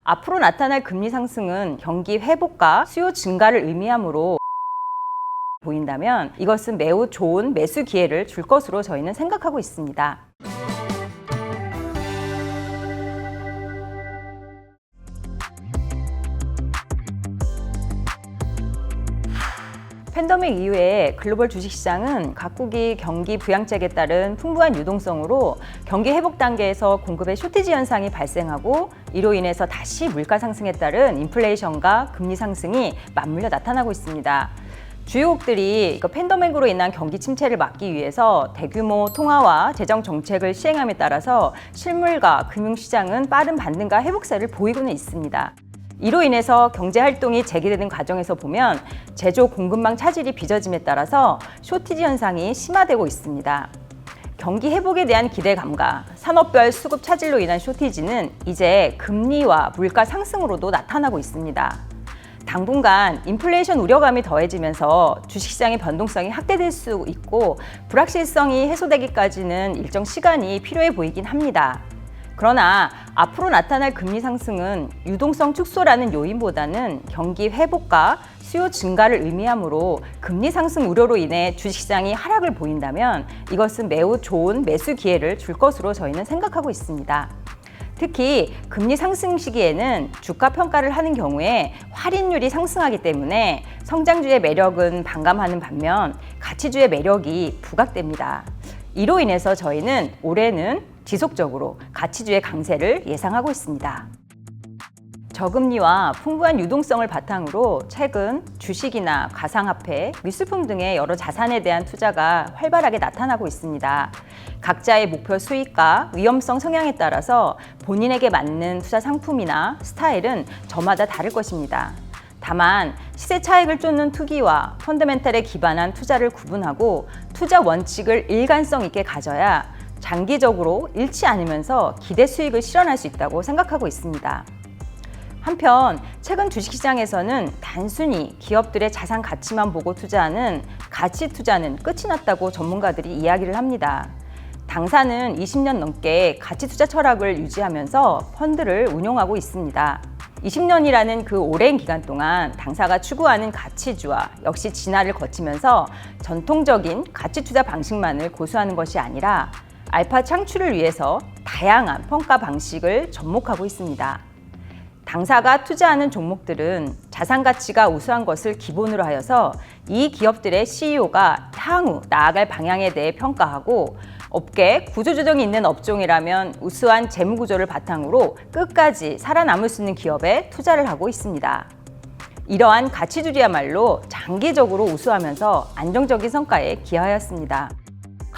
앞으로 나타날 금리 상승은 경기 회복과 수요 증가를 의미하므로 보인다면 이것은 매우 좋은 매수 기회를 줄 것으로 저희는 생각하고 있습니다. 팬데믹 이후에 글로벌 주식시장은 각국이 경기 부양책에 따른 풍부한 유동성으로 경기 회복 단계에서 공급의 쇼티지 현상이 발생하고 이로 인해서 다시 물가 상승에 따른 인플레이션과 금리 상승이 맞물려 나타나고 있습니다. 주요국들이 팬데믹으로 인한 경기 침체를 막기 위해서 대규모 통화와 재정 정책을 시행함에 따라서 실물과 금융시장은 빠른 반등과 회복세를 보이고는 있습니다. 이로 인해서 경제활동이 재개되는 과정에서 보면 제조 공급망 차질이 빚어짐에 따라서 쇼티지 현상이 심화되고 있습니다. 경기 회복에 대한 기대감과 산업별 수급 차질로 인한 쇼티지는 이제 금리와 물가 상승으로도 나타나고 있습니다. 당분간 인플레이션 우려감이 더해지면서 주식시장의 변동성이 확대될 수 있고 불확실성이 해소되기까지는 일정 시간이 필요해 보이긴 합니다. 그러나 앞으로 나타날 금리 상승은 유동성 축소라는 요인보다는 경기 회복과 수요 증가를 의미하므로 금리 상승 우려로 인해 주식시장이 하락을 보인다면 이것은 매우 좋은 매수 기회를 줄 것으로 저희는 생각하고 있습니다. 특히 금리 상승 시기에는 주가 평가를 하는 경우에 할인율이 상승하기 때문에 성장주의 매력은 반감하는 반면 가치주의 매력이 부각됩니다. 이로 인해서 저희는 올해는 지속적으로 가치주의 강세를 예상하고 있습니다. 저금리와 풍부한 유동성을 바탕으로 최근 주식이나 가상화폐, 미술품 등의 여러 자산에 대한 투자가 활발하게 나타나고 있습니다. 각자의 목표 수익과 위험성 성향에 따라서 본인에게 맞는 투자 상품이나 스타일은 저마다 다를 것입니다. 다만 시세 차익을 쫓는 투기와 펀더멘탈에 기반한 투자를 구분하고 투자 원칙을 일관성 있게 가져야 장기적으로 잃지 않으면서 기대 수익을 실현할 수 있다고 생각하고 있습니다. 한편 최근 주식시장에서는 단순히 기업들의 자산 가치만 보고 투자하는 가치 투자는 끝이 났다고 전문가들이 이야기를 합니다. 당사는 20년 넘게 가치 투자 철학을 유지하면서 펀드를 운용하고 있습니다. 20년이라는 그 오랜 기간 동안 당사가 추구하는 가치주와 역시 진화를 거치면서 전통적인 가치 투자 방식만을 고수하는 것이 아니라 알파 창출을 위해서 다양한 평가 방식을 접목하고 있습니다. 당사가 투자하는 종목들은 자산 가치가 우수한 것을 기본으로 하여서 이 기업들의 CEO가 향후 나아갈 방향에 대해 평가하고 업계 구조조정이 있는 업종이라면 우수한 재무구조를 바탕으로 끝까지 살아남을 수 있는 기업에 투자를 하고 있습니다. 이러한 가치주야말로 장기적으로 우수하면서 안정적인 성과에 기여하였습니다.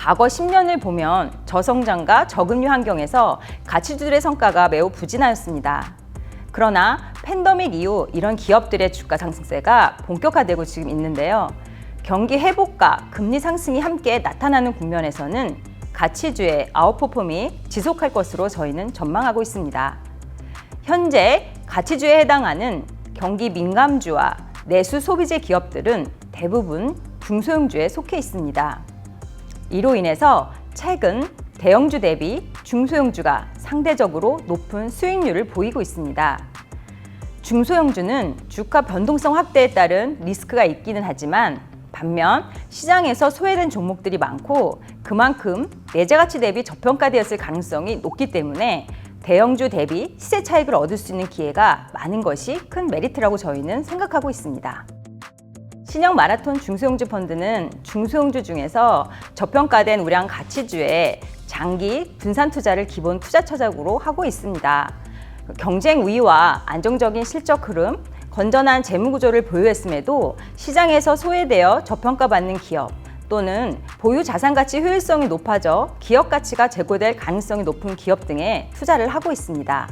과거 10년을 보면 저성장과 저금리 환경에서 가치주들의 성과가 매우 부진하였습니다. 그러나 팬데믹 이후 이런 기업들의 주가 상승세가 본격화되고 지금 있는데요. 경기 회복과 금리 상승이 함께 나타나는 국면에서는 가치주의 아웃퍼폼이 지속할 것으로 저희는 전망하고 있습니다. 현재 가치주에 해당하는 경기 민감주와 내수 소비재 기업들은 대부분 중소형주에 속해 있습니다. 이로 인해서 최근 대형주 대비 중소형주가 상대적으로 높은 수익률을 보이고 있습니다. 중소형주는 주가 변동성 확대에 따른 리스크가 있기는 하지만 반면 시장에서 소외된 종목들이 많고 그만큼 내재가치 대비 저평가되었을 가능성이 높기 때문에 대형주 대비 시세 차익을 얻을 수 있는 기회가 많은 것이 큰 메리트라고 저희는 생각하고 있습니다. 신형 마라톤 중소형주 펀드는 중소형주 중에서 저평가된 우량 가치주에 장기 분산 투자를 기본 투자 처작으로 하고 있습니다. 경쟁 우위와 안정적인 실적 흐름, 건전한 재무 구조를 보유했음에도 시장에서 소외되어 저평가받는 기업 또는 보유 자산 가치 효율성이 높아져 기업 가치가 제고될 가능성이 높은 기업 등에 투자를 하고 있습니다.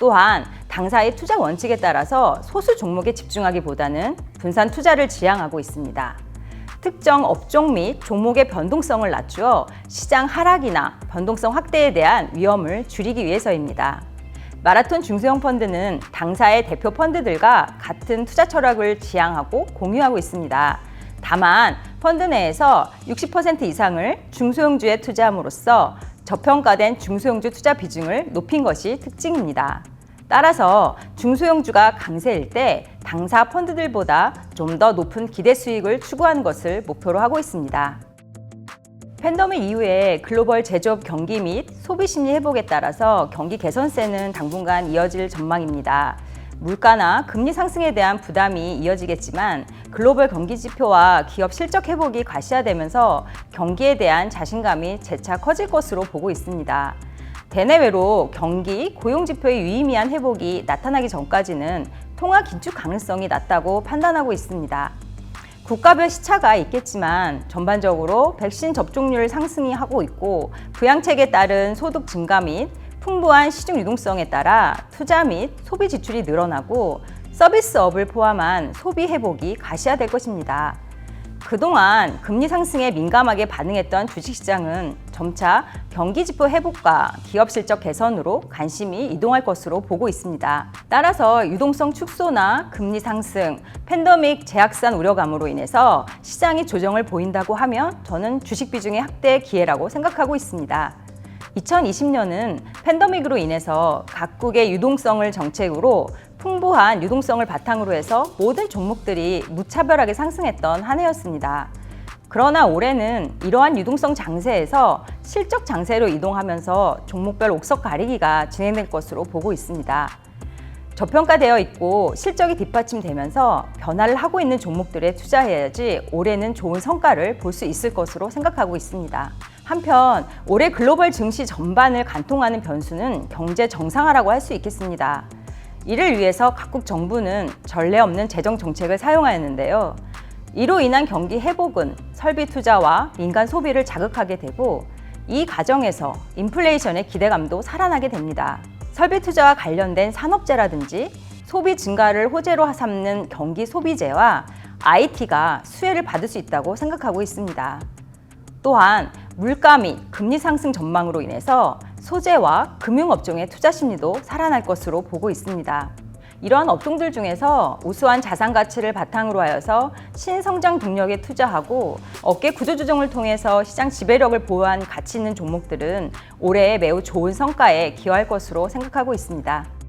또한 당사의 투자 원칙에 따라서 소수 종목에 집중하기보다는 분산 투자를 지향하고 있습니다. 특정 업종 및 종목의 변동성을 낮추어 시장 하락이나 변동성 확대에 대한 위험을 줄이기 위해서입니다. 마라톤 중소형 펀드는 당사의 대표 펀드들과 같은 투자 철학을 지향하고 공유하고 있습니다. 다만 펀드 내에서 60% 이상을 중소형주에 투자함으로써 저평가된 중소형주 투자 비중을 높인 것이 특징입니다. 따라서 중소형주가 강세일 때 당사 펀드들보다 좀 더 높은 기대 수익을 추구하는 것을 목표로 하고 있습니다. 팬데믹 이후에 글로벌 제조업 경기 및 소비 심리 회복에 따라서 경기 개선세는 당분간 이어질 전망입니다. 물가나 금리 상승에 대한 부담이 이어지겠지만 글로벌 경기 지표와 기업 실적 회복이 가시화되면서 경기에 대한 자신감이 재차 커질 것으로 보고 있습니다. 대내외로 경기, 고용 지표의 유의미한 회복이 나타나기 전까지는 통화 긴축 가능성이 낮다고 판단하고 있습니다. 국가별 시차가 있겠지만 전반적으로 백신 접종률 상승이 하고 있고 부양책에 따른 소득 증가 및 풍부한 시중 유동성에 따라 투자 및 소비 지출이 늘어나고 서비스업을 포함한 소비 회복이 가시화될 것입니다. 그동안 금리 상승에 민감하게 반응했던 주식시장은 점차 경기지표 회복과 기업 실적 개선으로 관심이 이동할 것으로 보고 있습니다. 따라서 유동성 축소나 금리 상승, 팬데믹 재확산 우려감으로 인해서 시장이 조정을 보인다고 하면 저는 주식 비중의 확대 기회라고 생각하고 있습니다. 2020년은 팬데믹으로 인해서 각국의 유동성을 정책으로 풍부한 유동성을 바탕으로 해서 모든 종목들이 무차별하게 상승했던 한 해였습니다. 그러나 올해는 이러한 유동성 장세에서 실적 장세로 이동하면서 종목별 옥석 가리기가 진행될 것으로 보고 있습니다. 저평가되어 있고 실적이 뒷받침되면서 변화를 하고 있는 종목들에 투자해야지 올해는 좋은 성과를 볼 수 있을 것으로 생각하고 있습니다. 한편 올해 글로벌 증시 전반을 관통하는 변수는 경제 정상화라고 할 수 있겠습니다. 이를 위해서 각국 정부는 전례 없는 재정 정책을 사용하였는데요. 이로 인한 경기 회복은 설비 투자와 민간 소비를 자극하게 되고 이 과정에서 인플레이션의 기대감도 살아나게 됩니다. 설비 투자와 관련된 산업재라든지 소비 증가를 호재로 삼는 경기 소비재와 IT가 수혜를 받을 수 있다고 생각하고 있습니다. 또한 물가 및 금리 상승 전망으로 인해서 소재와 금융업종의 투자 심리도 살아날 것으로 보고 있습니다. 이러한 업종들 중에서 우수한 자산 가치를 바탕으로 하여서 신성장 동력에 투자하고 업계 구조조정을 통해서 시장 지배력을 보유한 가치 있는 종목들은 올해 매우 좋은 성과에 기여할 것으로 생각하고 있습니다.